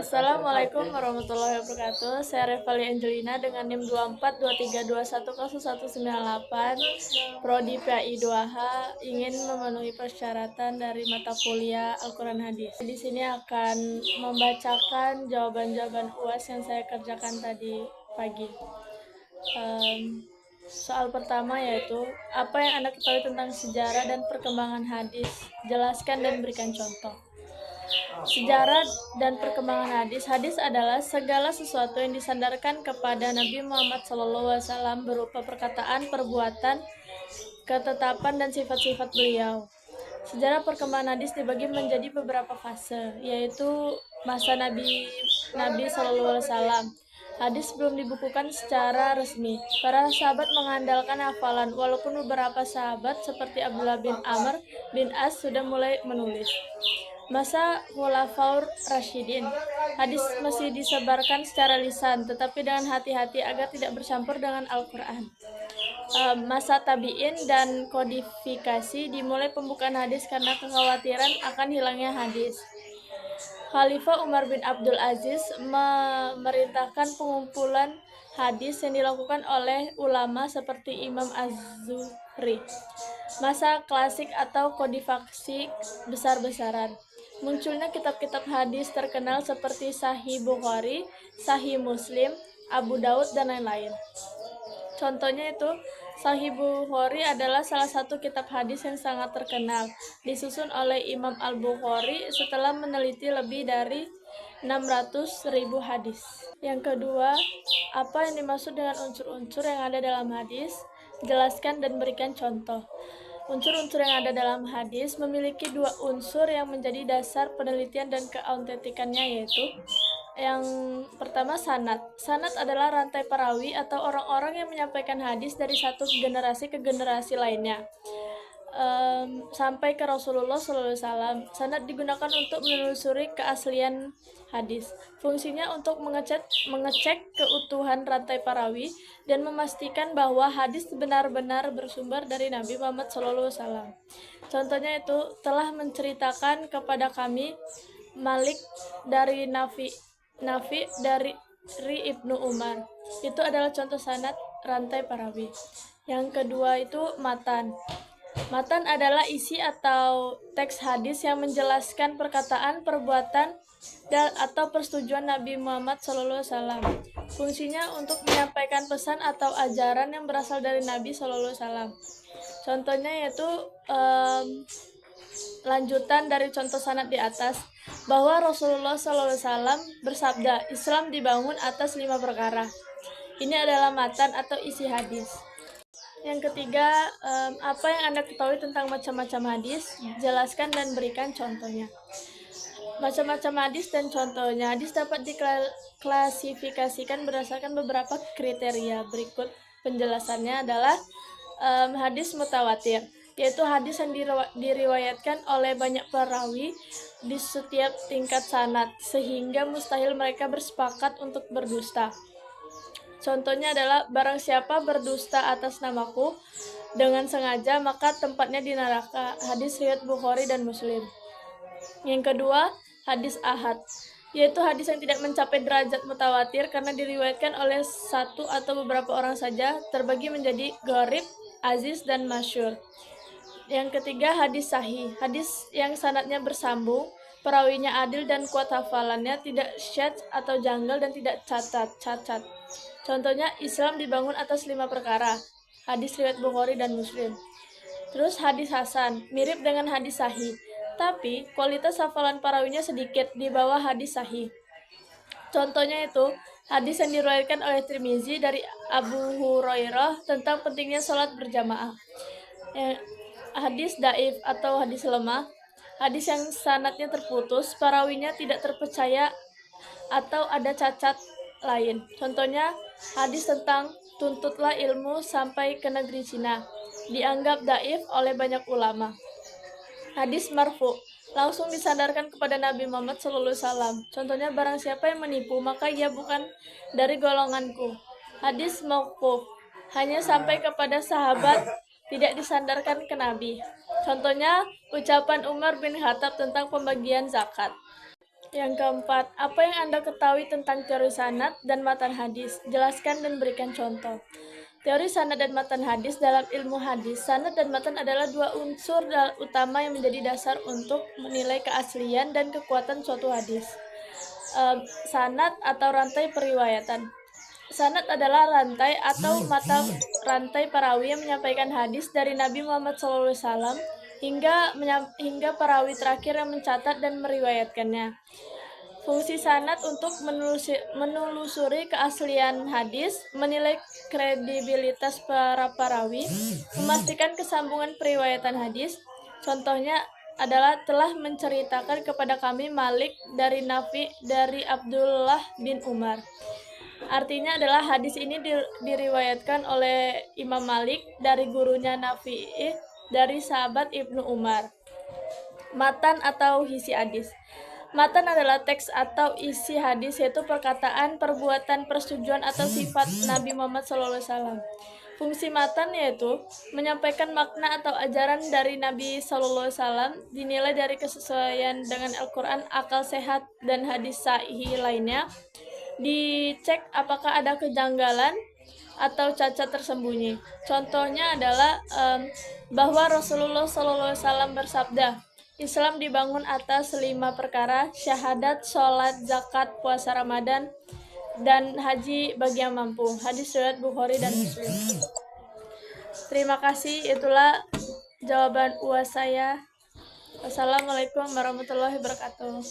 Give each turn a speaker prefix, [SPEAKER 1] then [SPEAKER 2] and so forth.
[SPEAKER 1] Assalamualaikum warahmatullahi wabarakatuh. Saya Revali Angelina dengan NIM 2423210198 Prodi PAI 2H ingin memenuhi persyaratan dari mata kuliah Al-Quran Hadis. Di sini akan membacakan jawaban-jawaban UAS yang saya kerjakan tadi pagi. Soal pertama yaitu, apa yang Anda ketahui tentang sejarah dan perkembangan hadis? Jelaskan dan berikan contoh. Sejarah dan perkembangan hadis. Hadis adalah segala sesuatu yang disandarkan kepada Nabi Muhammad SAW berupa perkataan, perbuatan, ketetapan, dan sifat-sifat beliau. Sejarah perkembangan hadis dibagi menjadi beberapa fase, yaitu masa Nabi SAW. Hadis belum dibukukan secara resmi. Para sahabat mengandalkan hafalan, walaupun beberapa sahabat seperti Abdullah bin Amr bin As sudah mulai menulis. Masa Khulafaur Rasyidin, hadis masih disebarkan secara lisan, tetapi dengan hati-hati agar tidak bercampur dengan Al-Quran. Masa Tabi'in dan kodifikasi, dimulai pembukaan hadis karena kekhawatiran akan hilangnya hadis. Khalifah Umar bin Abdul Aziz memerintahkan pengumpulan hadis yang dilakukan oleh ulama seperti Imam Az-Zuhri. Masa klasik atau kodifikasi besar-besaran. Munculnya kitab-kitab hadis terkenal seperti Sahih Bukhari, Sahih Muslim, Abu Daud, dan lain-lain. Contohnya itu, Sahih Bukhari adalah salah satu kitab hadis yang sangat terkenal, disusun oleh Imam Al-Bukhari setelah meneliti lebih dari 600.000 hadis. Yang kedua, apa yang dimaksud dengan unsur-unsur yang ada dalam hadis? Jelaskan dan berikan contoh. Unsur-unsur yang ada dalam hadis memiliki dua unsur yang menjadi dasar penelitian dan keautentikannya, yaitu yang pertama, sanad. Sanad adalah rantai perawi atau orang-orang yang menyampaikan hadis dari satu generasi ke generasi lainnya sampai ke Rasulullah SAW. Sanad digunakan untuk menelusuri keaslian hadis. Fungsinya untuk mengecek keutuhan rantai perawi dan memastikan bahwa hadis benar-benar bersumber dari Nabi Muhammad SAW. Contohnya itu, telah menceritakan kepada kami Malik dari Nafi dari Ibnu Umar. Itu adalah contoh sanad rantai perawi. Yang kedua itu matan. Matan adalah isi atau teks hadis yang menjelaskan perkataan, perbuatan, atau persetujuan Nabi Muhammad SAW. Fungsinya untuk menyampaikan pesan atau ajaran yang berasal dari Nabi SAW. Contohnya yaitu lanjutan dari contoh sanad di atas, bahwa Rasulullah SAW bersabda, Islam dibangun atas 5 perkara. Ini adalah matan atau isi hadis. Yang ketiga, apa yang Anda ketahui tentang macam-macam hadis? Jelaskan dan berikan contohnya. Macam-macam hadis dan contohnya. Hadis dapat diklasifikasikan berdasarkan beberapa kriteria. Berikut penjelasannya adalah hadis mutawatir, yaitu hadis yang diriwayatkan oleh banyak perawi di setiap tingkat sanad, sehingga mustahil mereka bersepakat untuk berdusta. Contohnya adalah, barang siapa berdusta atas namaku dengan sengaja, maka tempatnya di neraka. Hadis riwayat Bukhari dan Muslim. Yang kedua, hadis ahad, yaitu hadis yang tidak mencapai derajat mutawatir karena diriwayatkan oleh satu atau beberapa orang saja, terbagi menjadi gharib, aziz, dan masyhur. Yang ketiga, hadis sahih, hadis yang sanadnya bersambung, perawinya adil dan kuat hafalannya, tidak syadz atau janggal, dan tidak cacat. Contohnya, Islam dibangun atas 5 perkara. Hadis riwayat Bukhari dan Muslim. Terus hadis hasan, mirip dengan hadis sahih, tapi kualitas hafalan perawinya sedikit di bawah hadis sahih. Contohnya itu, hadis yang diriwayatkan oleh Tirmizi dari Abu Hurairah tentang pentingnya sholat berjamaah. Hadis daif atau hadis lemah, hadis yang sanadnya terputus, perawinya tidak terpercaya atau ada cacat lain. Contohnya, hadis tentang tuntutlah ilmu sampai ke negeri Cina, dianggap daif oleh banyak ulama. Hadis marfu, langsung disandarkan kepada Nabi Muhammad SAW. Contohnya, barang siapa yang menipu, maka ia bukan dari golonganku. Hadis mauquf, hanya sampai kepada sahabat, tidak disandarkan ke Nabi. Contohnya, ucapan Umar bin Khattab tentang pembagian zakat. Yang keempat, apa yang Anda ketahui tentang teori sanad dan matan hadis? Jelaskan dan berikan contoh. Teori sanad dan matan hadis dalam ilmu hadis. Sanad dan matan adalah dua unsur utama yang menjadi dasar untuk menilai keaslian dan kekuatan suatu hadis. Sanad atau rantai periwayatan. Sanad adalah rantai atau mata rantai perawi yang menyampaikan hadis dari Nabi Muhammad SAW hingga perawi terakhir yang mencatat dan meriwayatkannya. Fungsi sanad untuk menelusuri keaslian hadis, menilai kredibilitas para perawi, memastikan kesambungan periwayatan hadis. Contohnya adalah telah menceritakan kepada kami Malik dari Nafi dari Abdullah bin Umar. Artinya adalah hadis ini diriwayatkan oleh Imam Malik dari gurunya Nafi dari sahabat Ibnu Umar. Matan atau isi hadis. Matan adalah teks atau isi hadis, yaitu perkataan, perbuatan, persetujuan atau sifat Nabi Muhammad SAW. Fungsi matan yaitu menyampaikan makna atau ajaran dari Nabi SAW, dinilai dari kesesuaian dengan Al-Quran, akal sehat, dan hadis sahih lainnya. Dicek apakah ada kejanggalan atau cacat tersembunyi. Contohnya adalah bahwa Rasulullah SAW bersabda, Islam dibangun atas 5 perkara: syahadat, sholat, zakat, puasa Ramadan, dan haji bagi yang mampu. Hadis riwayat Bukhari dan Muslim. Terima kasih, itulah jawaban UAS saya. Wassalamualaikum warahmatullahi wabarakatuh.